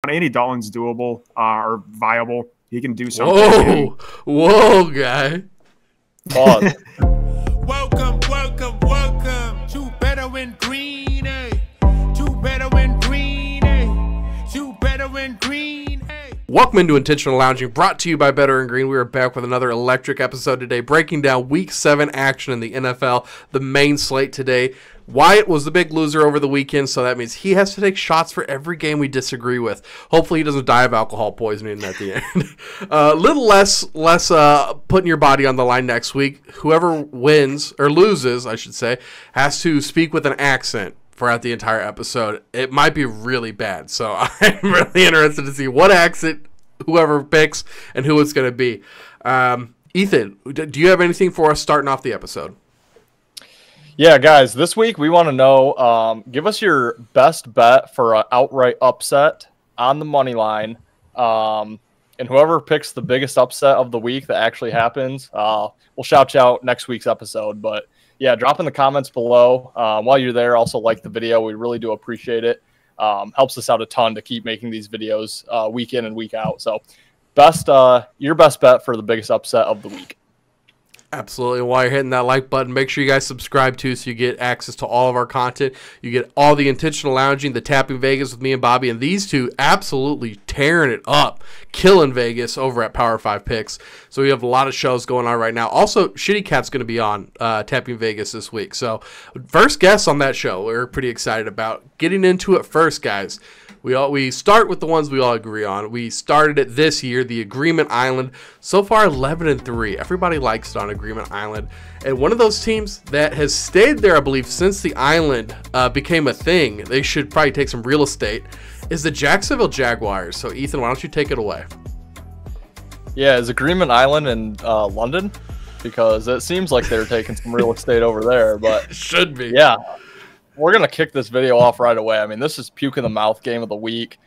Andy Dalton's doable or viable. He can do something. Whoa, guy. Pause. Welcome to Better in Green, eh? To Better in Green, eh? To Better in Green, eh? Welcome into Intentional Lounging, brought to you by Better in Green. We are back with another electric episode today, breaking down Week 7 action in the NFL, the main slate today. Wyatt was the big loser over the weekend, so that means he has to take shots for every game we disagree with. Hopefully he doesn't die of alcohol poisoning at the end. A little less putting your body on the line next week. Whoever wins, or loses, I should say, has to speak with an accent throughout the entire episode. It might be really bad, so I'm really interested to see what accent whoever picks and who it's going to be. Ethan, do you have anything for us starting off the episode? Yeah, guys, this week we want to know, give us your best bet for an outright upset on the money line. And whoever picks the biggest upset of the week that actually happens, we'll shout you out next week's episode. But yeah, drop in the comments below. While you're there, also like the video. We really do appreciate it. Helps us out a ton to keep making these videos week in and week out. So your best bet for the biggest upset of the week. Absolutely. While you're hitting that like button, make sure you guys subscribe too so you get access to all of our content. You get all the Intentional Lounging, the Tapping Vegas with me and Bobby, and these two absolutely tearing it up, killing Vegas over at Power 5 Picks. So we have a lot of shows going on right now. Also, Shitty Cat's going to be on Tapping Vegas this week. So first guest on that show we're pretty excited about. Getting into it first, guys. We start with the ones we all agree on. We started it this year, the Agreement Island. So far, 11-3. Everybody likes it on Agreement Island. And one of those teams that has stayed there, I believe, since the island became a thing, they should probably take some real estate, is the Jacksonville Jaguars. So, Ethan, why don't you take it away? Yeah, is Agreement Island in London? Because it seems like they're taking some real estate over there. But should be. Yeah. We're going to kick this video off right away. I mean, this is puke in the mouth game of the week.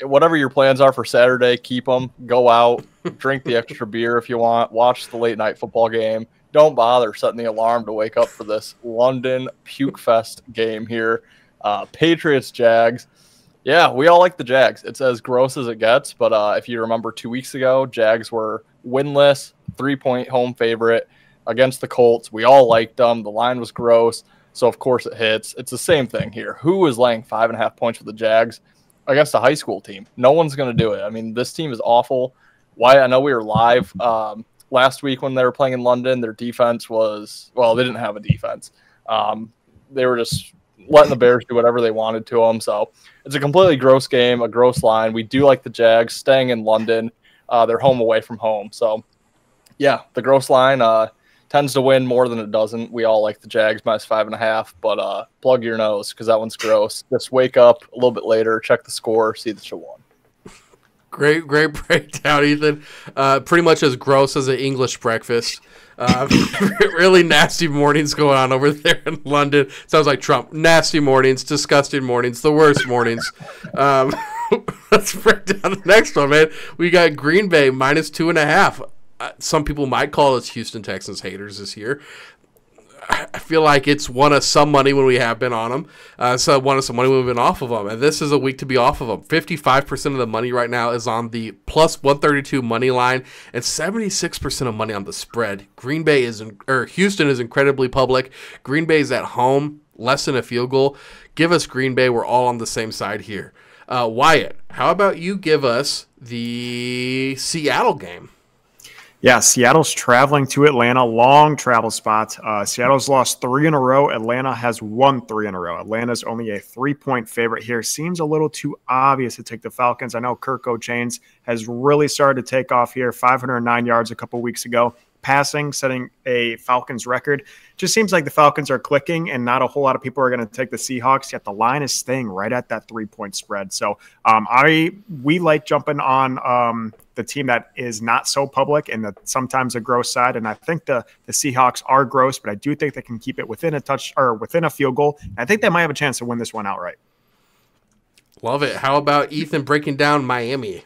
Whatever your plans are for Saturday, keep them. Go out, drink the extra beer if you want, watch the late night football game. Don't bother setting the alarm to wake up for this London puke fest game here. Patriots, Jags. Yeah, we all like the Jags. It's as gross as it gets, but if you remember 2 weeks ago, Jags were winless, 3-point home favorite against the Colts. We all liked them. The line was gross, so of course it hits. It's the same thing here. Who is laying 5.5 points for the Jags against a high school team? No one's going to do it. I mean, this team is awful. Why? I know we were live last week when they were playing in London. Their defense was, well, they didn't have a defense. They were just letting the Bears do whatever they wanted to them. So it's a completely gross game, a gross line. We do like the Jags staying in London. They're home away from home. So, yeah, the gross line tends to win more than it doesn't. We all like the Jags minus 5.5, but plug your nose because that one's gross. Just wake up a little bit later, check the score, see that you won. Great breakdown, Ethan. Pretty much as gross as an English breakfast. Really nasty mornings going on over there in London. Sounds like Trump. Nasty mornings, disgusting mornings, the worst mornings. Let's break down the next one, man. We got Green Bay minus 2.5. Some people might call us Houston Texans haters this year. I feel like it's won us some money when we have been on them. So won us some money when we've been off of them. And this is a week to be off of them. 55% of the money right now is on the plus 132 money line and 76% of money on the spread. Houston is incredibly public. Green Bay is at home, less than a field goal. Give us Green Bay. We're all on the same side here. Wyatt, how about you give us the Seattle game? Yeah, Seattle's traveling to Atlanta, long travel spot. Seattle's lost 3 in a row. Atlanta has won 3 in a row. Atlanta's only a 3-point favorite here. Seems a little too obvious to take the Falcons. I know Kirk O'Chains has really started to take off here, 509 yards a couple weeks ago. Passing, setting a Falcons record. Just seems like the Falcons are clicking and not a whole lot of people are going to take the Seahawks, yet the line is staying right at that 3-point spread. So we like jumping on the team that is not so public and that sometimes a gross side. And I think the Seahawks are gross, but I do think they can keep it within a touch or within a field goal. And I think they might have a chance to win this one outright. Love it. How about Ethan breaking down Miami?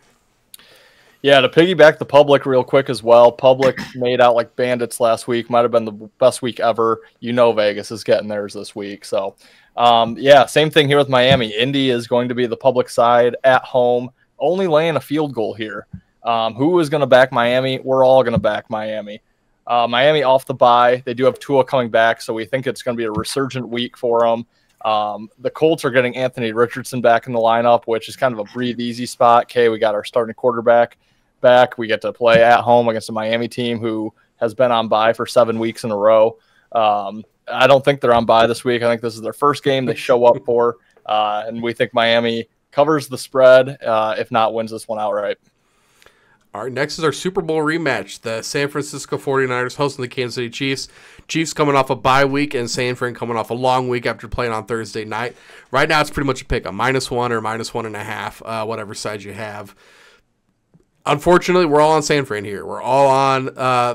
Yeah, to piggyback the Public real quick as well. Public made out like bandits last week. Might have been the best week ever. Vegas is getting theirs this week. So, yeah, same thing here with Miami. Indy is going to be the Public side at home, only laying a field goal here. Who is going to back Miami? We're all going to back Miami. Miami off the bye. They do have Tua coming back, so we think it's going to be a resurgent week for them. The Colts are getting Anthony Richardson back in the lineup, which is kind of a breathe easy spot. Okay, we got our starting quarterback back. We get to play at home against a Miami team who has been on bye for 7 weeks in a row. I don't think they're on bye this week. I think this is their first game they show up for, and we think Miami covers the spread, if not wins this one outright. All right, next is our Super Bowl rematch. The San Francisco 49ers hosting the Kansas City Chiefs. Chiefs coming off a bye week and San Fran coming off a long week after playing on Thursday night. Right now it's pretty much a pick, a -1 or -1.5, whatever side you have. Unfortunately, we're all on San Fran here. We're all on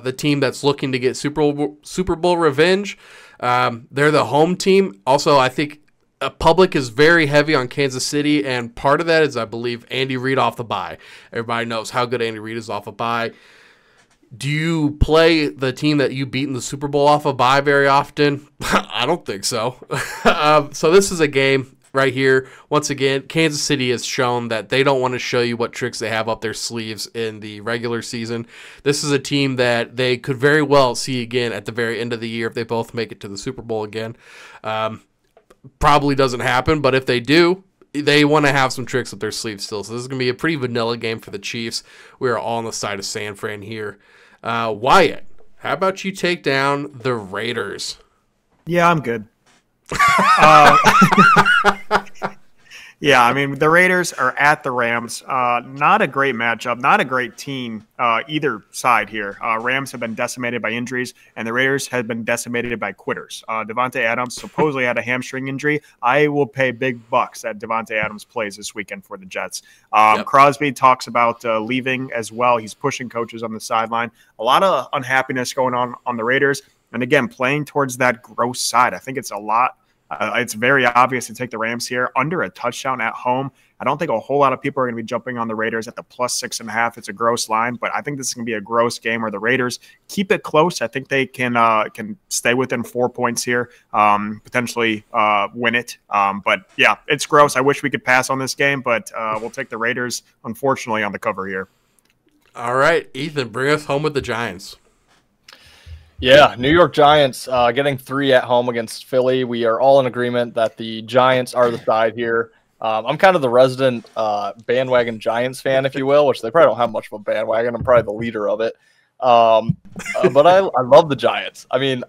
the team that's looking to get Super Bowl revenge. They're the home team. Also, I think Public is very heavy on Kansas City, and part of that is, I believe, Andy Reid off the bye. Everybody knows how good Andy Reid is off a bye. Do you play the team that you beat in the Super Bowl off a bye very often? I don't think so. So this is a game right here. Once again, Kansas City has shown that they don't want to show you what tricks they have up their sleeves in the regular season. This is a team that they could very well see again at the very end of the year if they both make it to the Super Bowl again. Probably doesn't happen, but if they do, they want to have some tricks up their sleeves still. So this is going to be a pretty vanilla game for the Chiefs. We are all on the side of San Fran here. Wyatt, how about you take down the Raiders? Yeah, I'm good. Yeah, I mean, the Raiders are at the Rams. Not a great matchup, not a great team either side here. Rams have been decimated by injuries, and the Raiders have been decimated by quitters. Devontae Adams supposedly had a hamstring injury. I will pay big bucks that Devontae Adams plays this weekend for the Jets. Yep. Crosby talks about leaving as well. He's pushing coaches on the sideline. A lot of unhappiness going on the Raiders. And again, playing towards that gross side. I think it's a lot. It's very obvious to take the Rams here under a touchdown at home. I don't think a whole lot of people are going to be jumping on the Raiders at the +6.5. It's a gross line, but I think this is going to be a gross game where the Raiders keep it close. I think they can stay within 4 points here, potentially win it. But yeah, it's gross. I wish we could pass on this game, but we'll take the Raiders, unfortunately, on the cover here. All right, Ethan, bring us home with the Giants. Yeah, New York Giants getting 3 at home against Philly. We are all in agreement that the Giants are the side here. I'm kind of the resident bandwagon Giants fan, if you will, which they probably don't have much of a bandwagon. I'm probably the leader of it. But I love the Giants. I mean,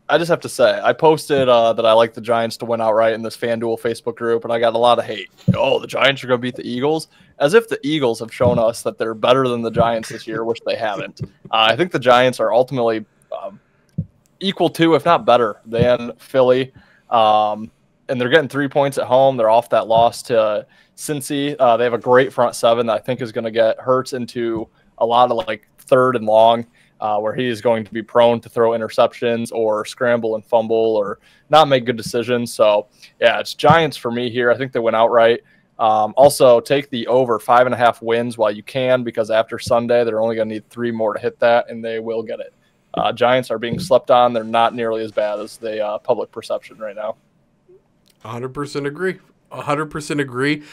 I just have to say, I posted that I like the Giants to win outright in this FanDuel Facebook group, and I got a lot of hate. Oh, the Giants are going to beat the Eagles? As if the Eagles have shown us that they're better than the Giants this year, which they haven't. I think the Giants are ultimately equal to, if not better, than Philly. And they're getting 3 points at home. They're off that loss to Cincy. They have a great front seven that I think is going to get Hurts into a lot of like 3rd and long, where he is going to be prone to throw interceptions or scramble and fumble or not make good decisions. So, yeah, it's Giants for me here. I think they win outright. Also, take the over 5.5 wins while you can, because after Sunday, they're only going to need 3 more to hit that, and they will get it. Giants are being slept on. They're not nearly as bad as the public perception right now. 100% agree. 100% agree.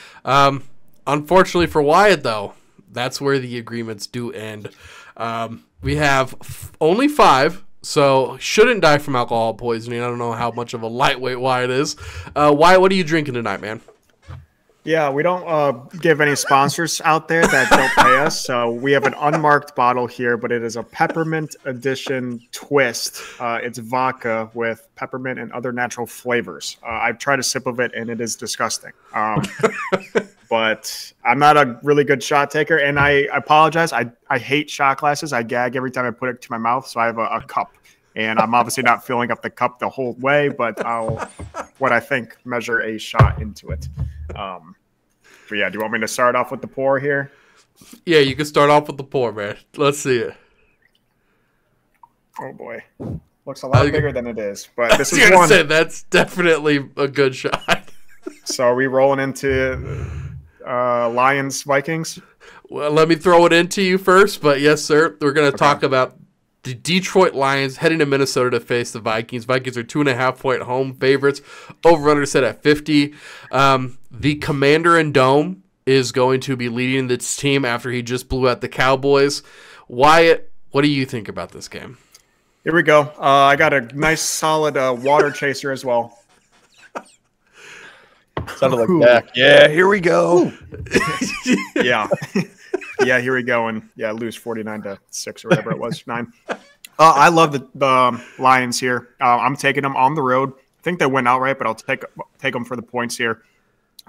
Unfortunately for Wyatt, though, that's where the agreements do end. We have only 5, so shouldn't die from alcohol poisoning. I don't know how much of a lightweight Wyatt is. Wyatt, what are you drinking tonight, man? Yeah, we don't give any sponsors out there that don't pay us. So we have an unmarked bottle here, but it is a peppermint edition twist. It's vodka with peppermint and other natural flavors. I've tried a sip of it, and it is disgusting. But I'm not a really good shot taker, and I apologize. I hate shot glasses. I gag every time I put it to my mouth, so I have a cup. And I'm obviously not filling up the cup the whole way, but I'll, what I think, measure a shot into it. But yeah, do you want me to start off with the pour here? Yeah, you can start off with the pour, man. Let's see it. Oh boy, looks a lot bigger than it is. But this is one. I was gonna say, that's definitely a good shot. So are we rolling into Lions Vikings? Well, let me throw it into you first, but yes, sir. We're going to talk about the Detroit Lions heading to Minnesota to face the Vikings. Vikings are 2.5-point home favorites. Over-under set at 50. The Commander in Dome is going to be leading this team after he just blew out the Cowboys. Wyatt, what do you think about this game? Here we go. I got a nice solid water chaser as well. Sounded like Dak. Yeah, here we go. Yeah. Yeah, here we go. And yeah, lose 49-6 or whatever it was, 9. I love the Lions here. I'm taking them on the road. I think they win outright, but I'll take them for the points here.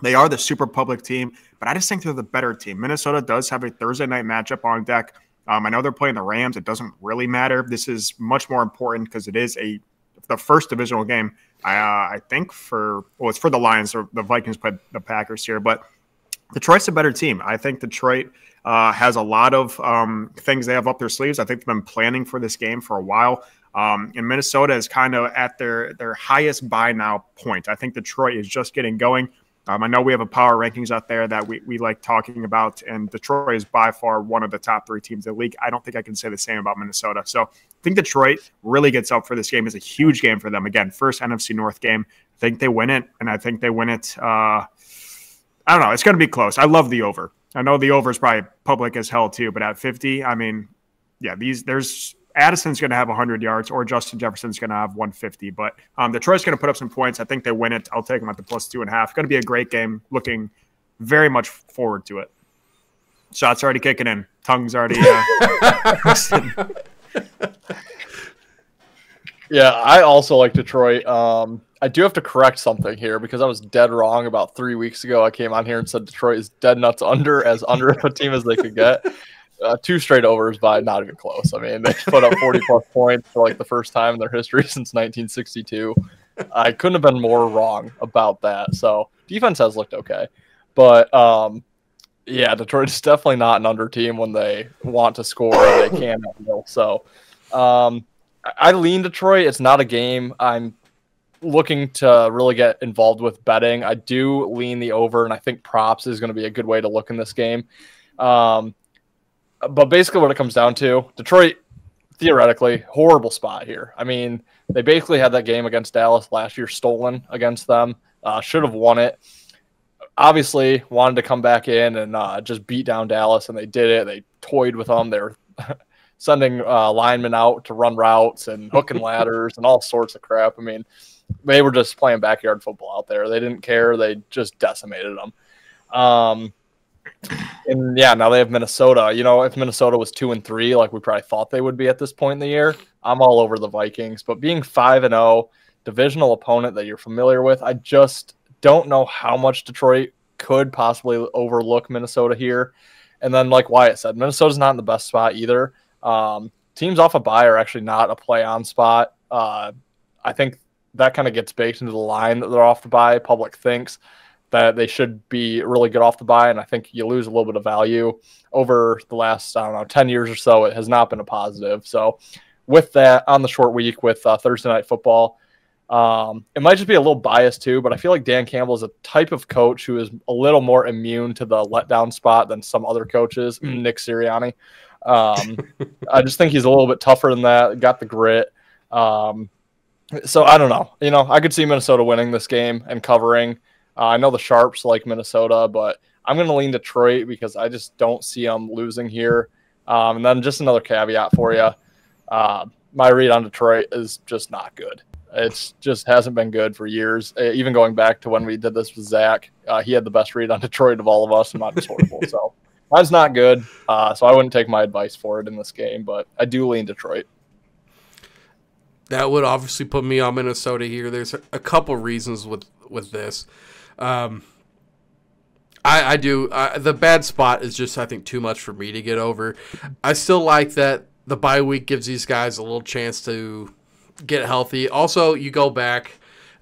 They are the super public team, but I just think they're the better team. Minnesota does have a Thursday night matchup on deck. I know they're playing the Rams. It doesn't really matter. This is much more important because it is the first divisional game. I think it's for the Lions, or the Vikings played the Packers here, but Detroit's a better team. I think Detroit has a lot of things they have up their sleeves. I think they've been planning for this game for a while. And Minnesota is kind of at their highest buy now point. I think Detroit is just getting going. I know we have a power rankings out there that we like talking about, and Detroit is by far one of the top 3 teams in the league. I don't think I can say the same about Minnesota. So I think Detroit really gets up for this game. It's a huge game for them. Again, first NFC North game. I think they win it, and I think they win it. I don't know. It's going to be close. I love the over. I know the over is probably public as hell too, but at 50, I mean, yeah, Addison's going to have 100 yards, or Justin Jefferson's going to have 150. But Detroit's going to put up some points. I think they win it. I'll take them at the +2.5. Going to be a great game. Looking very much forward to it. Shots already kicking in. Tongue's already. Yeah, I also like Detroit. I do have to correct something here because I was dead wrong about 3 weeks ago. I came on here and said Detroit is dead nuts under of a team as they could get. 2 straight overs by not even close. I mean, they put up 40-plus points for like the first time in their history since 1962. I couldn't have been more wrong about that. So defense has looked okay. But, yeah, Detroit is definitely not an under team when they want to score. They can. So I lean Detroit. It's not a game I'm looking to really get involved with betting. I do lean the over, and I think props is going to be a good way to look in this game. But basically what it comes down to, Detroit, theoretically, horrible spot here. I mean, they basically had that game against Dallas last year stolen against them. Should have won it. Obviously, wanted to come back in and just beat down Dallas, and they did it. They toyed with them. They were sending linemen out to run routes and hook and ladders and all sorts of crap. I mean, they were just playing backyard football out there. They didn't care. They just decimated them. And yeah, now they have Minnesota. You know, if Minnesota was 2-3, like we probably thought they would be at this point in the year, I'm all over the Vikings. But being 5-0, divisional opponent that you're familiar with, I just don't know how much Detroit could possibly overlook Minnesota here. And then, like Wyatt said, Minnesota's not in the best spot either. Teams off a bye are actually not a play-on spot. I think that kind of gets baked into the line that they're off the bye. Public thinks that they should be really good off the bye, and I think you lose a little bit of value over the last, 10 years or so. It has not been a positive. So with that, on the short week with Thursday Night Football, it might just be a little biased too, but I feel like Dan Campbell is a type of coach who is a little more immune to the letdown spot than some other coaches, Nick Sirianni. I just think he's a little bit tougher than that, got the grit. So I don't know. You know, I could see Minnesota winning this game and covering. I know the Sharps like Minnesota, but I'm going to lean Detroit because I just don't see them losing here. And then just another caveat for you. My read on Detroit is just not good. It's just hasn't been good for years. Even going back to when we did this with Zach, he had the best read on Detroit of all of us, and mine was horrible. So mine's not good. So I wouldn't take my advice for it in this game, but I do lean Detroit. That would obviously put me on Minnesota here. There's a couple reasons with this. I do. The bad spot is just, I think, too much for me to get over. I still like that the bye week gives these guys a little chance to get healthy. Also, you go back.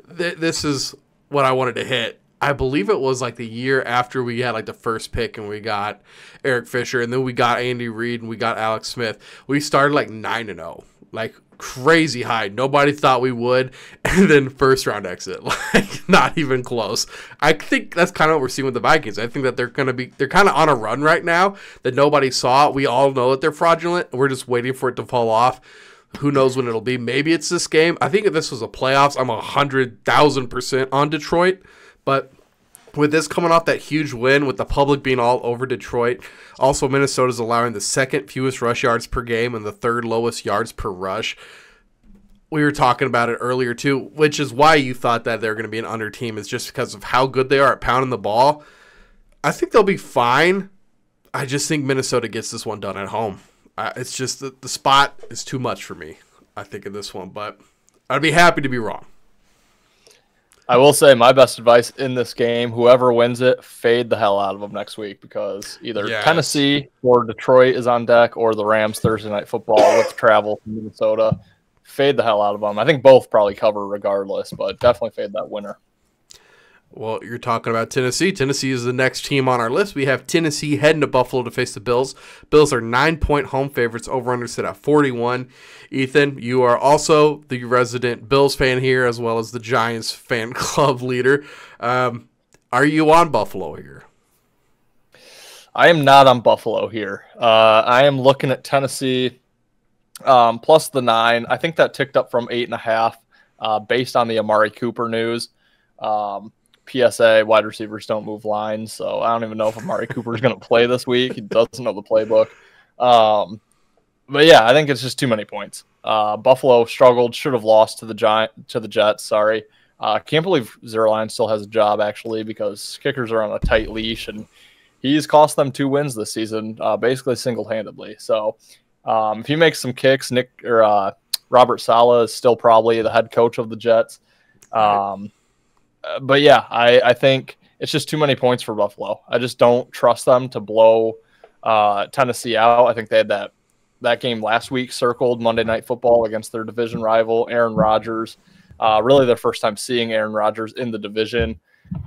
This is what I wanted to hit. I believe it was like the year after we had like the first pick and we got Eric Fisher, and then we got Andy Reid and we got Alex Smith. We started like 9-0. like crazy high. Nobody thought we would, and then first round exit, like not even close. I think that's kind of what we're seeing with the Vikings. I think that they're kind of on a run right now that nobody saw. We all know that they're fraudulent. We're just waiting for it to fall off. Who knows when it'll be? Maybe it's this game. I think if this was a playoffs, I'm 100,000% on Detroit, but with this coming off that huge win, with the public being all over Detroit, also Minnesota's allowing the second fewest rush yards per game and the third lowest yards per rush. We were talking about it earlier too, which is why you thought that they're going to be an under team, is just because of how good they are at pounding the ball. I think they'll be fine. I just think Minnesota gets this one done at home. It's just the spot is too much for me, I think, in this one, but I'd be happy to be wrong. I will say my best advice in this game, whoever wins it, fade the hell out of them next week, because either Tennessee or Detroit is on deck, or the Rams Thursday Night Football with travel to Minnesota. Fade the hell out of them. I think both probably cover regardless, but definitely fade that winner. Well, you're talking about Tennessee. Tennessee is the next team on our list. We have Tennessee heading to Buffalo to face the Bills. Bills are 9-point home favorites. Over-under sit at 41. Ethan, you are also the resident Bills fan here, as well as the Giants fan club leader. Are you on Buffalo here? I am not on Buffalo here. I am looking at Tennessee plus the 9. I think that ticked up from 8.5 based on the Amari Cooper news. PSA, wide receivers don't move lines, so I don't even know if Amari Cooper is going to play this week. He doesn't know the playbook. But yeah, I think it's just too many points. Buffalo struggled, should have lost to the Jets. Sorry. Can't believe Zerline still has a job, actually, because kickers are on a tight leash, and he's cost them 2 wins this season, basically single-handedly. So if he makes some kicks, Robert Saleh is still probably the head coach of the Jets. But yeah, I think it's just too many points for Buffalo. I just don't trust them to blow Tennessee out. I think they had that game last week circled, Monday Night Football, against their division rival, Aaron Rodgers. Really their first time seeing Aaron Rodgers in the division.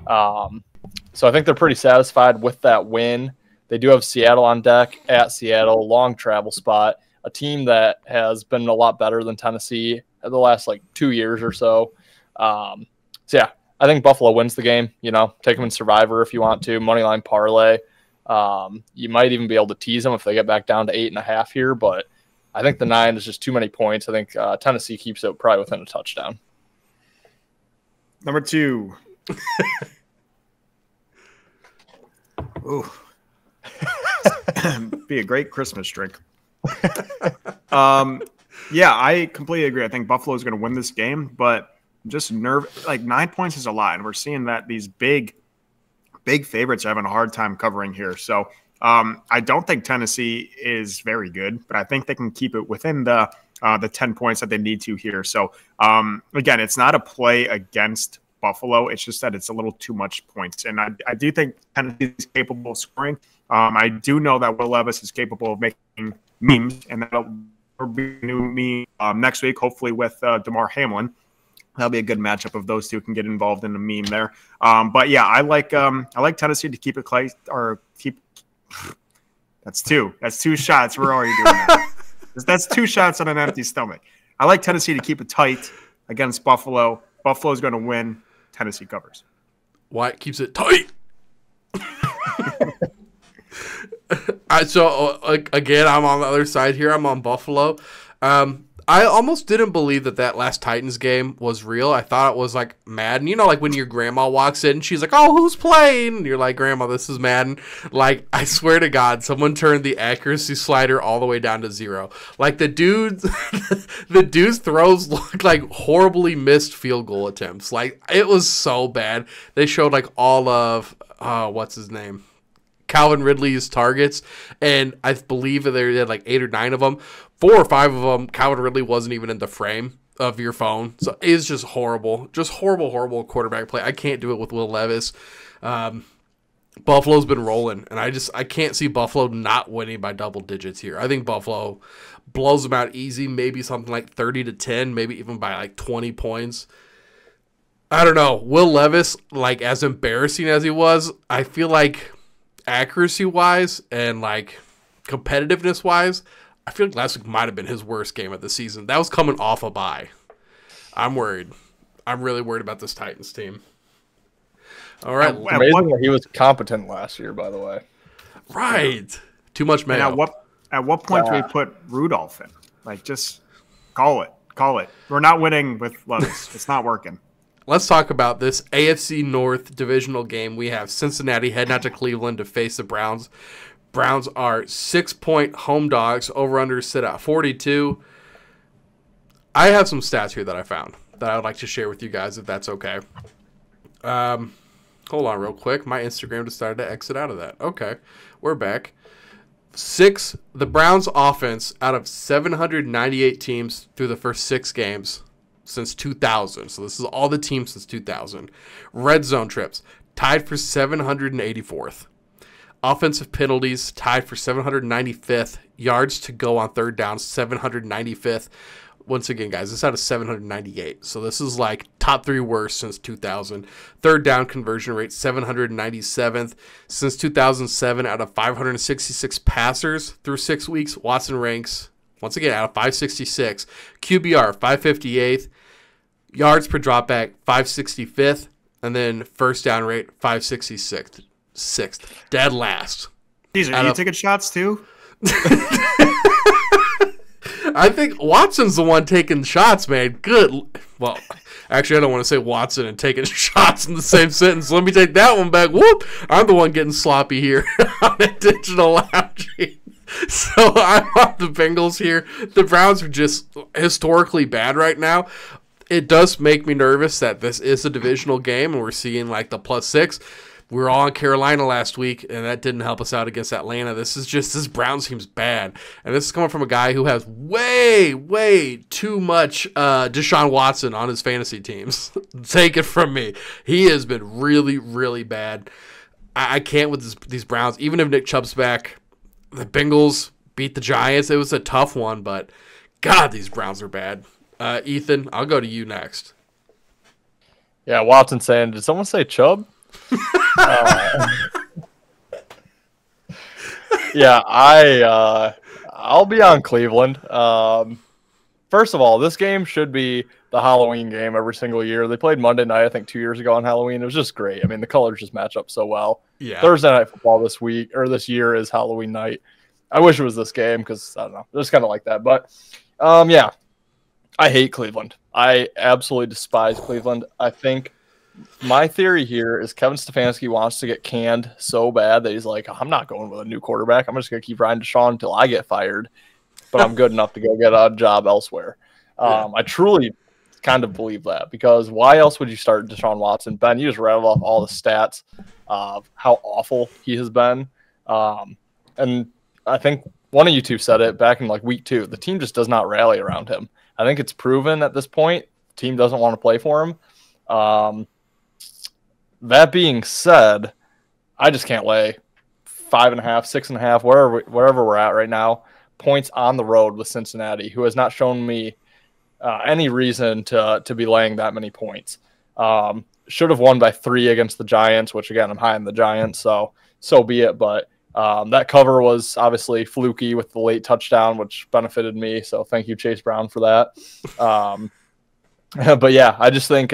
So I think they're pretty satisfied with that win. They do have Seattle on deck at Seattle, long travel spot, a team that has been a lot better than Tennessee in the last 2 years or so. So yeah, I think Buffalo wins the game. Take them in Survivor if you want to. Moneyline parlay. You might even be able to tease them if they get back down to 8.5 here, but I think the 9 is just too many points. I think Tennessee keeps it probably within a touchdown. Number 2. Ooh. Be a great Christmas drink. Yeah, I completely agree. I think Buffalo is going to win this game, but just 9 points is a lot, and we're seeing that these big favorites are having a hard time covering here. So I don't think Tennessee is very good, but I think they can keep it within the 10 points that they need to here. So again, it's not a play against Buffalo. It's just that it's a little too much points, and I do think Tennessee is capable of scoring. I do know that Will Levis is capable of making memes, and that'll be a new meme next week, hopefully with DeMar Hamlin. That'll be a good matchup if those two can get involved in a meme there. But yeah, I like Tennessee to keep it close, or keep. That's 2. That's 2 shots. We're already doing that. That's 2 shots on an empty stomach. I like Tennessee to keep it tight against Buffalo. Buffalo's going to win. Tennessee covers. Wyatt keeps it tight. So again, I'm on the other side here. I'm on Buffalo. I almost didn't believe that last Titans game was real. I thought it was like Madden. When your grandma walks in, she's like, "Oh, who's playing?" And you're like, "Grandma, this is Madden." I swear to God, someone turned the accuracy slider all the way down to 0. The dude's throws looked like horribly missed field goal attempts. It was so bad. They showed all of what's his name? Calvin Ridley's targets, and I believe they had 8 or 9 of them. 4 or 5 of them, Calvin Ridley wasn't even in the frame of your phone. So it's just horrible. Just horrible quarterback play. I can't do it with Will Levis. Buffalo's been rolling, and I can't see Buffalo not winning by double digits here. I think Buffalo blows them out easy, maybe something like 30-10, maybe even by 20 points. I don't know. Will Levis, as embarrassing as he was, I feel like accuracy-wise and competitiveness-wise, I feel like last week might have been his worst game of the season. That was coming off a bye. I'm worried. I'm really worried about this Titans team. All right. Amazing that he was competent last year, by the way. Right. Too much mayo. At what point do we put Rudolph in? Like, just call it. Call it. We're not winning with Levis. It's not working. Let's talk about this AFC North divisional game. We have Cincinnati heading out to Cleveland to face the Browns. Browns are 6-point home dogs. Over-under sit at 42. I have some stats here that I found that I would like to share with you guys, if that's okay. Hold on real quick. My Instagram decided to exit out of that. Okay, we're back. The Browns offense out of 798 teams through the first 6 games since 2000. So this is all the teams since 2000. Red zone trips, tied for 784th. Offensive penalties, tied for 795th. Yards to go on third down, 795th. Once again, guys, this is out of 798. So this is like top 3 worst since 2000. Third down conversion rate, 797th. Since 2007, out of 566 passers through 6 weeks, Watson ranks, once again, out of 566. QBR, 558th. Yards per dropback, 565th. And then first down rate, 566th. 6th. Dead last. These are you taking shots too? I think Watson's the one taking shots, man. Good. Well, actually, I don't want to say Watson and taking shots in the same sentence. Let me take that one back. Whoop. I'm the one getting sloppy here on a digital lounge. So I'm on the Bengals here. The Browns are just historically bad right now. It does make me nervous that this is a divisional game and we're seeing like the +6. We were all in Carolina last week, and that didn't help us out against Atlanta. This Browns team's bad. And this is coming from a guy who has way, way too much Deshaun Watson on his fantasy teams. Take it from me. He has been really, really bad. I can't with these Browns. Even if Nick Chubb's back, the Bengals beat the Giants. It was a tough one, but God, these Browns are bad. Ethan, I'll go to you next. Yeah, Watson saying, did someone say Chubb? Yeah, I'll be on Cleveland. First of all, this game should be the Halloween game every single year. They played Monday night, I think 2 years ago on Halloween. It was just great. I mean, the colors just match up so well. Yeah. Thursday night football this year is Halloween night. I wish it was this game because I don't know, just kind of like that. But yeah, I hate Cleveland. I absolutely despise Cleveland. I think my theory here is Kevin Stefanski wants to get canned so bad that he's like, I'm not going with a new quarterback. I'm just going to keep riding Deshaun until I get fired, but I'm good enough to go get a job elsewhere. I truly kind of believe that because why else would you start Deshaun Watson? Ben, you just rattled off all the stats of how awful he has been. And I think one of you two said it back in like week 2. The team just does not rally around him. I think it's proven at this point. The team doesn't want to play for him. That being said, I just can't lay 5.5, 6.5, wherever we're at right now, points on the road with Cincinnati, who has not shown me any reason to be laying that many points. Should have won by 3 against the Giants, which again, I'm high on the Giants, so be it. But that cover was obviously fluky with the late touchdown, which benefited me. So thank you, Chase Brown, for that. But yeah, I just think,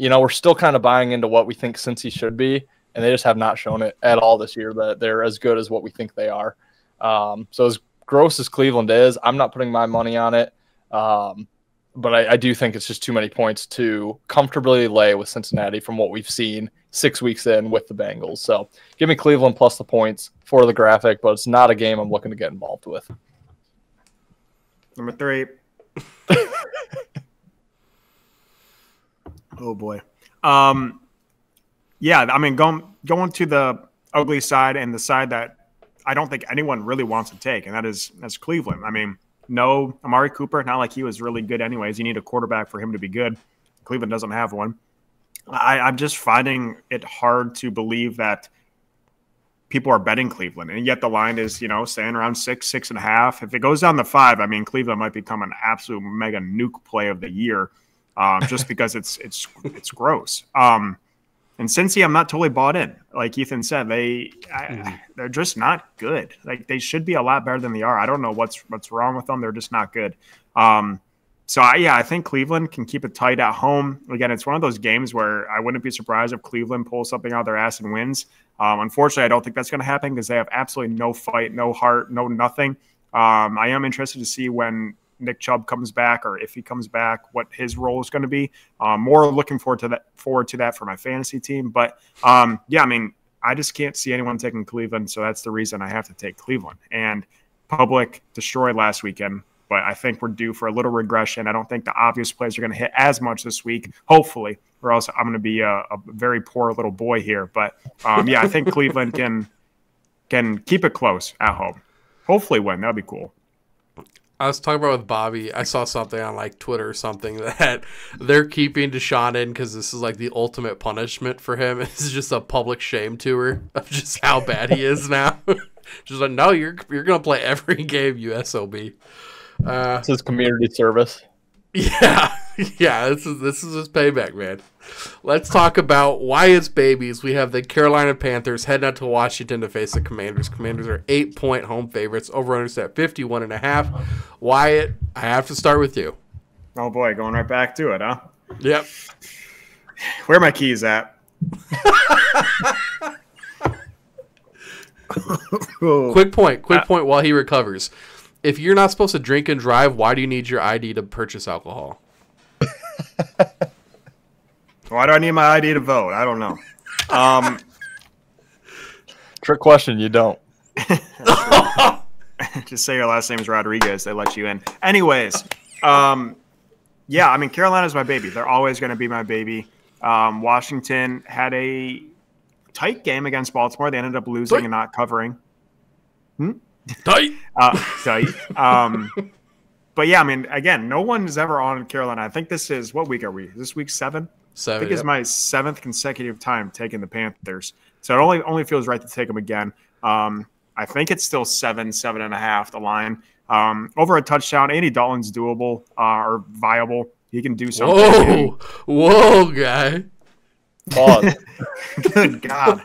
we're still kind of buying into what we think Cincy should be, and they just have not shown it at all this year that they're as good as what we think they are. So as gross as Cleveland is, I'm not putting my money on it. But I do think it's just too many points to comfortably lay with Cincinnati from what we've seen 6 weeks in with the Bengals. So give me Cleveland plus the points for the graphic, but it's not a game I'm looking to get involved with. Number 3. Oh boy. Yeah, I mean, going to the ugly side and the side that I don't think anyone really wants to take, and that's Cleveland. I mean, no Amari Cooper, not like he was really good anyways. You need a quarterback for him to be good. Cleveland doesn't have one. I'm just finding it hard to believe that people are betting Cleveland, and yet the line is, staying around 6, 6.5. If it goes down to 5, I mean, Cleveland might become an absolute mega nuke play of the year. Just because it's gross. And And Cincy, I'm not totally bought in. Like Ethan said, they're just not good. Like they should be a lot better than they are. I don't know what's wrong with them. They're just not good. I think Cleveland can keep it tight at home. Again, it's one of those games where I wouldn't be surprised if Cleveland pulls something out of their ass and wins. Unfortunately, I don't think that's going to happen because they have absolutely no fight, no heart, no nothing. I am interested to see when Nick Chubb comes back, or if he comes back, what his role is going to be. More looking forward to that for my fantasy team. But I just can't see anyone taking Cleveland, so that's the reason I have to take Cleveland. And Public destroyed last weekend, but I think we're due for a little regression. I don't think the obvious plays are going to hit as much this week, hopefully, or else I'm going to be a very poor little boy here. But I think Cleveland can keep it close at home. Hopefully win. That'd be cool. I was talking about with Bobby. I saw something on like Twitter or something that they're keeping Deshaun in because this is like the ultimate punishment for him. It's just a public shame tour of just how bad he is now. Just like, no, you're gonna play every game, you SOB. It's his community service. Yeah. This is his payback, man. Let's talk about Wyatt's babies. We have the Carolina Panthers heading out to Washington to face the Commanders. Commanders are 8-point home favorites. Over-unders at 51.5. Wyatt, I have to start with you. Oh boy, going right back to it, huh? Yep. Where are my keys at? Quick point while he recovers. If you're not supposed to drink and drive, why do you need your ID to purchase alcohol? Why do I need my ID to vote? I don't know. Trick question, you don't. Just say your last name is Rodriguez. They let you in. Anyways, Carolina's my baby. They're always going to be my baby. Washington had a tight game against Baltimore. They ended up losing and not covering. Tight. But yeah, again, no one's ever on Carolina. I think this is, what week are we? Is this week 7? 7. I think it's my 7th consecutive time taking the Panthers. So it only feels right to take them again. I think it's still 7.5, the line. Over a touchdown. Andy Dalton's doable or viable. He can do something. Whoa, guy. Pause. Good God.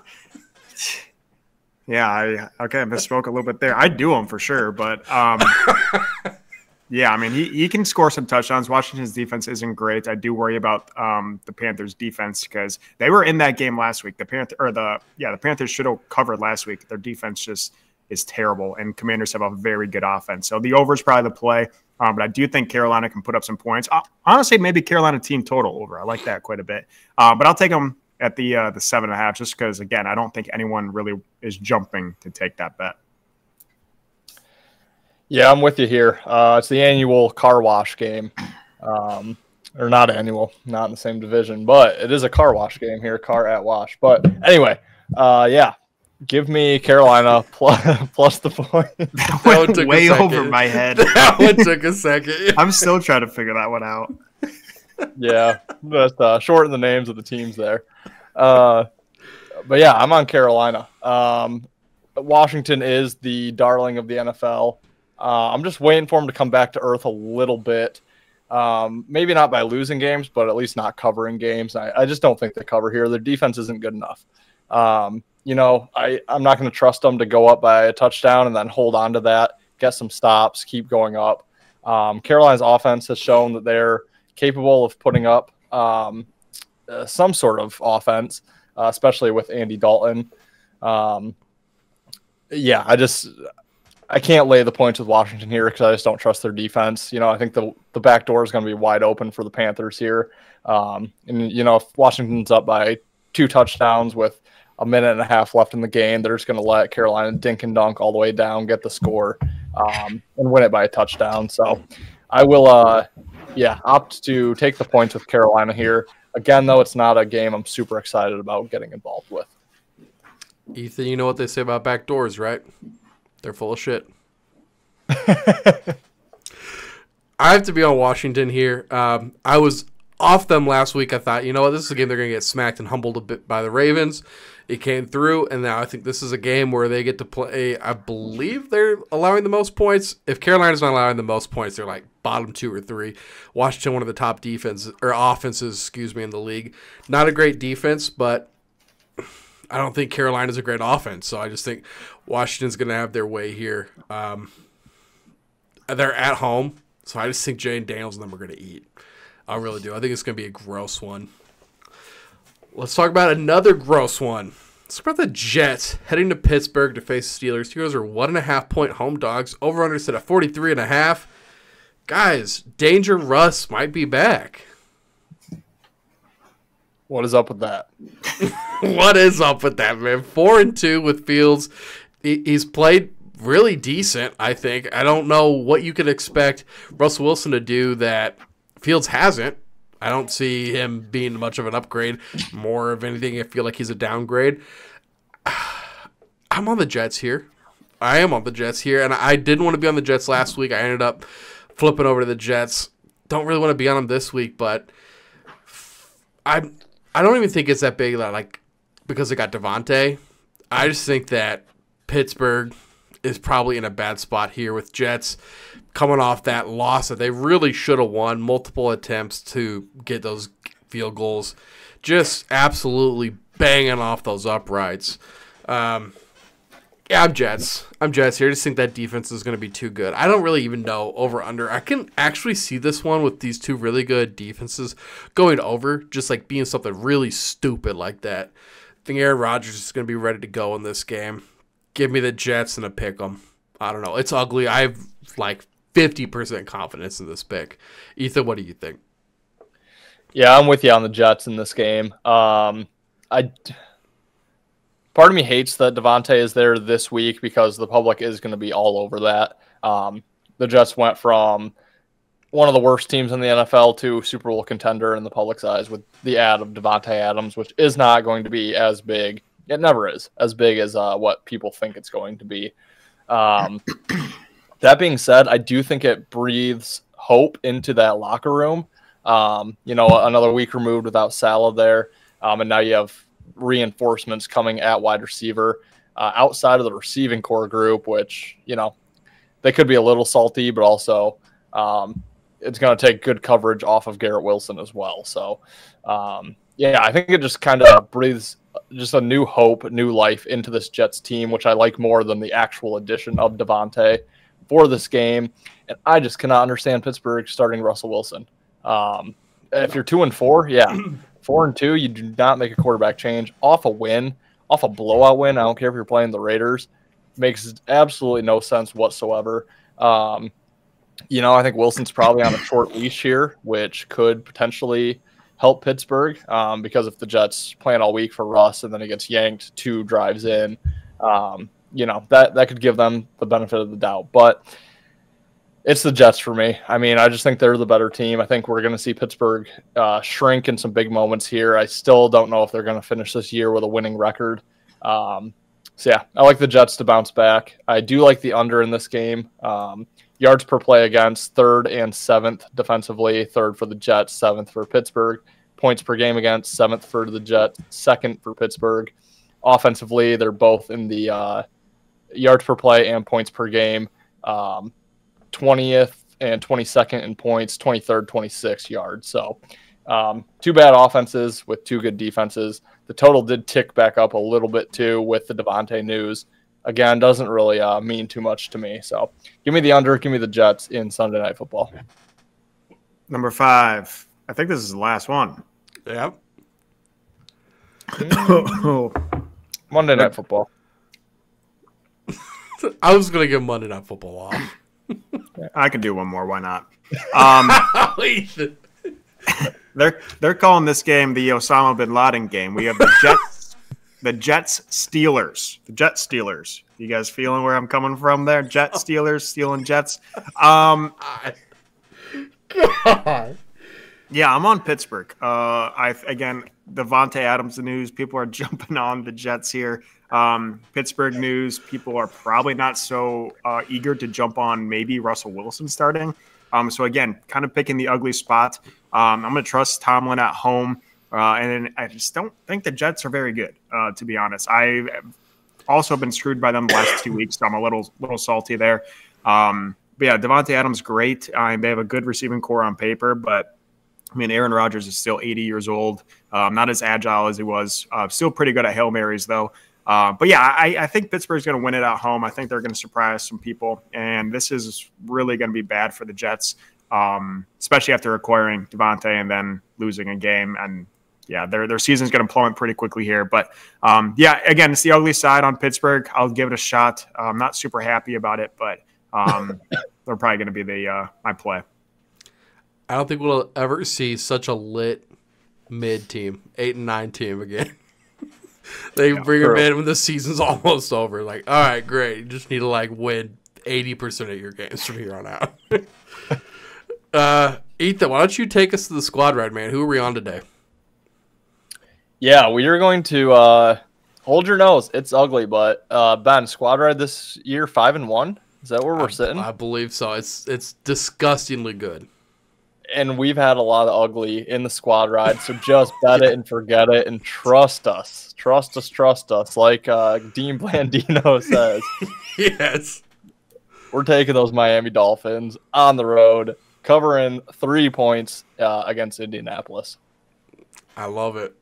Yeah, I misspoke a little bit there. I'd do him for sure, but he can score some touchdowns. Washington's defense isn't great. I do worry about the Panthers' defense because they were in that game last week. The Panthers should have covered last week. Their defense just is terrible, and Commanders have a very good offense. So the over is probably the play, but I do think Carolina can put up some points. Honestly, maybe Carolina team total over. I like that quite a bit, but I'll take them at the 7.5 just because, again, I don't think anyone really is jumping to take that bet. Yeah, I'm with you here. It's the annual car wash game. Or not annual, not in the same division, but it is a car wash game here, car at wash. But anyway, give me Carolina plus the point. That went way over my head. That one took a second. I'm still trying to figure that one out. Yeah, but shorten the names of the teams there. But yeah, I'm on Carolina. Washington is the darling of the NFL. I'm just waiting for them to come back to earth a little bit. Maybe not by losing games, but at least not covering games. I just don't think they cover here. Their defense isn't good enough. I'm not going to trust them to go up by a touchdown and then hold on to that, get some stops, keep going up. Carolina's offense has shown that they're capable of putting up some sort of offense, especially with Andy Dalton. I can't lay the points with Washington here because I just don't trust their defense. I think the back door is going to be wide open for the Panthers here. If Washington's up by 2 touchdowns with a minute and a half left in the game, they're just going to let Carolina dink and dunk all the way down, get the score, and win it by a touchdown. So I will, opt to take the points with Carolina here. Again, though, it's not a game I'm super excited about getting involved with. Ethan, you know what they say about back doors, right? They're full of shit. I have to be on Washington here. I was off them last week. I thought, this is a game they're going to get smacked and humbled a bit by the Ravens. It came through, and now I think this is a game where they get to play. I believe they're allowing the most points. If Carolina's not allowing the most points, they're like bottom 2 or 3. Washington, one of the top offenses, in the league. Not a great defense, but I don't think Carolina's a great offense, so I just think Washington's going to have their way here. They're at home, so I just think Jay and Daniels and them are going to eat. I really do. I think it's going to be a gross one. Let's talk about another gross one. Let's talk about the Jets heading to Pittsburgh to face the Steelers. Steelers are 1.5-point home dogs. Over-under set at 43.5. Guys, Danger Russ might be back. What is up with that? What is up with that, man? 4-2 with Fields. He's played really decent, I think. I don't know what you could expect Russell Wilson to do that Fields hasn't. I don't see him being much of an upgrade. More of anything, I feel like he's a downgrade. I'm on the Jets here. I am on the Jets here, and I didn't want to be on the Jets last week. I ended up flipping over to the Jets. Don't really want to be on them this week, but I don't even think it's that big, like, because they got Devontae. I just think that Pittsburgh is probably in a bad spot here with Jets coming off that loss that they really should have won. Multiple attempts to get those field goals. Just absolutely banging off those uprights. Yeah, I'm Jets. I'm Jets here. I just think that defense is going to be too good. I don't really even know over-under. I can actually see this one with these two really good defenses going over, just like being something really stupid like that. I think Aaron Rodgers is going to be ready to go in this game. Give me the Jets and a pick 'em. I don't know. It's ugly. I have like 50% confidence in this pick. Ethan, what do you think? Yeah, I'm with you on the Jets in this game. Part of me hates that Devontae is there this week because the public is going to be all over that. The Jets went from one of the worst teams in the NFL to Super Bowl contender in the public's eyes with the ad of Devontae Adams, which is not going to be as big. It never is as big as what people think it's going to be. That being said, I do think it breathes hope into that locker room. Another week removed without Salah there, and now you have reinforcements coming at wide receiver outside of the receiving core group, which, they could be a little salty, but also it's going to take good coverage off of Garrett Wilson as well. So, I think it just kind of breathes just a new hope, new life into this Jets team, which I like more than the actual addition of Devontae for this game. And I just cannot understand Pittsburgh starting Russell Wilson. If you're 2-4, 4-2, you do not make a quarterback change off a blowout win. I don't care if you're playing the Raiders. Makes absolutely no sense whatsoever. I think Wilson's probably on a short leash here, which could potentially help Pittsburgh because if the Jets playing all week for Russ and then he gets yanked 2 drives in, that could give them the benefit of the doubt. But it's the Jets for me. I mean, I just think they're the better team. I think we're going to see Pittsburgh shrink in some big moments here. I still don't know if they're going to finish this year with a winning record. I like the Jets to bounce back. I do like the under in this game. Yards per play against, 3rd and 7th defensively, 3rd for the Jets, 7th for Pittsburgh. Points per game against, 7th for the Jets, 2nd for Pittsburgh. Offensively, they're both in the yards per play and points per game. 20th and 22nd in points, 23rd, 26 yards. So 2 bad offenses with 2 good defenses. The total did tick back up a little bit too with the Devontae news. Again, doesn't really mean too much to me. So give me the under, give me the Jets in Sunday Night Football. Number 5. I think this is the last one. Yep. Monday Night Football. I was going to give Monday Night Football off. I could do one more. Why not? They're calling this game the Osama bin Laden game. We have the Jets Steelers. The Jet Steelers. You guys feeling where I'm coming from there? Jet Steelers stealing Jets. God. Yeah, I'm on Pittsburgh. Devontae Adams, the news. People are jumping on the Jets here. Pittsburgh news. People are probably not so eager to jump on maybe Russell Wilson starting. So again, kind of picking the ugly spot. I'm going to trust Tomlin at home. And I just don't think the Jets are very good, to be honest. I've also been screwed by them the last 2 weeks, so I'm a little salty there. But yeah, Devontae Adams, great. They have a good receiving core on paper, but I mean, Aaron Rodgers is still 80 years old, not as agile as he was. Still pretty good at Hail Marys, though. But yeah, I think Pittsburgh's going to win it at home. I think they're going to surprise some people, and this is really going to be bad for the Jets, especially after acquiring Devontae and then losing a game. And yeah, their season's going to plummet pretty quickly here. But yeah, again, it's the ugly side on Pittsburgh. I'll give it a shot. I'm not super happy about it, but they're probably going to be my play. I don't think we'll ever see such a lit mid team, 8-9 team again. They bring them in when the season's almost over. Like, all right, great. You just need to win 80% of your games from here on out. Ethan, why don't you take us to the squad ride, man? Who are we on today? Yeah, we are going to hold your nose. It's ugly, but Ben, squad ride this year 5-1. Is that where we're sitting? I believe so. It's disgustingly good. And we've had a lot of ugly in the squad ride, so just bet it and forget it and trust us. Trust us, like Dean Blandino says. Yes. We're taking those Miami Dolphins on the road, covering 3 points against Indianapolis. I love it.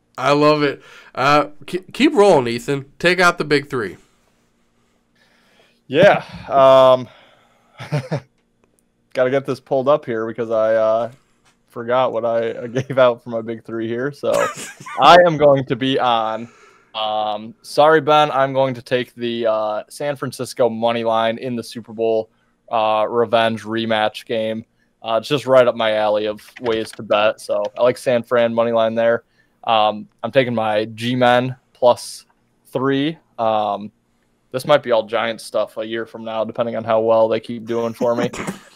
Keep rolling, Ethan. Take out the big three. Yeah. Got to get this pulled up here because I forgot what I gave out for my big three here. So I am going to be on. Sorry, Ben. I'm going to take the San Francisco money line in the Super Bowl revenge rematch game. It's just right up my alley of ways to bet. So I like San Fran money line there. I'm taking my G-Men +3. This might be all Giants stuff a year from now, depending on how well they keep doing for me.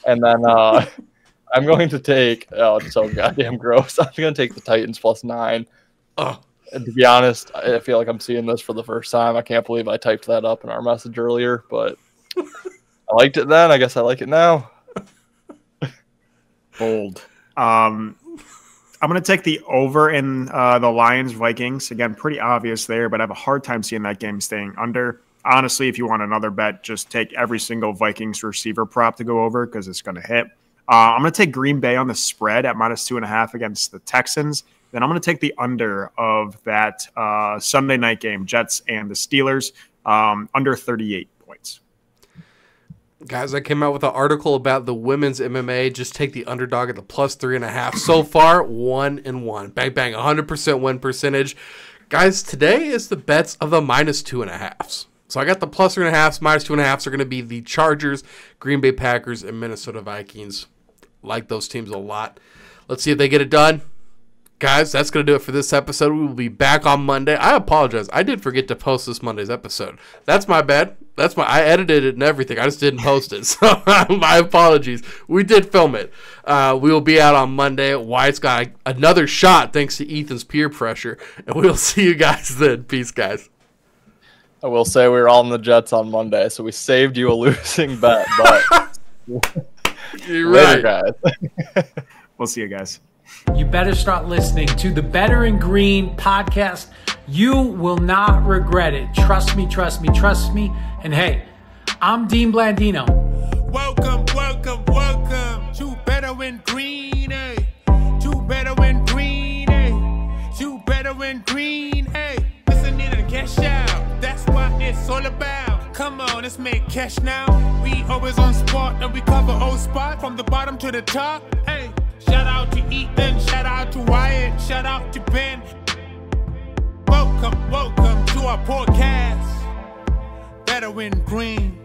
And then I'm going to take, it's so goddamn gross. I'm going to take the Titans +9. Oh. And to be honest, I feel like I'm seeing this for the first time. I can't believe I typed that up in our message earlier, but I liked it then. I guess I like it now. Bold. I'm going to take the over in the Lions-Vikings. Again, pretty obvious there, but I have a hard time seeing that game staying under. Honestly, if you want another bet, just take every single Vikings receiver prop to go over because it's going to hit. I'm going to take Green Bay on the spread at -2.5 against the Texans. Then I'm going to take the under of that Sunday night game, Jets and the Steelers, under 38 points. Guys, I came out with an article about the women's MMA. Just take the underdog at the +3.5. So far, 1-1. Bang, bang, 100% win percentage. Guys, today is the bets of the -2.5s. So I got the +3.5s, -2.5s are going to be the Chargers, Green Bay Packers, and Minnesota Vikings. Like those teams a lot. Let's see if they get it done. Guys, that's going to do it for this episode. We will be back on Monday. I apologize. I did forget to post this Monday's episode. That's my bad. I edited it and everything. I just didn't post it. So my apologies. We did film it. We will be out on Monday. Wyatt's got another shot thanks to Ethan's peer pressure. And we'll see you guys then. Peace, guys. I will say we were all in the Jets on Monday, so we saved you a losing bet. But you're later, right, guys. We'll see you guys. You better start listening to the Better in Green podcast. You will not regret it. Trust me, trust me, trust me. And hey, I'm Dean Blandino. Welcome to Better in Green, eh? To Better in Green, eh? To Better in Green, eh? Listen in and cash out. That's what it's all about. Come on, let's make cash now. We always on spot and we cover all spot from the bottom to the top. Hey, shout out to Ethan, shout out to Wyatt, shout out to Ben. Welcome to our podcast. Better in Green.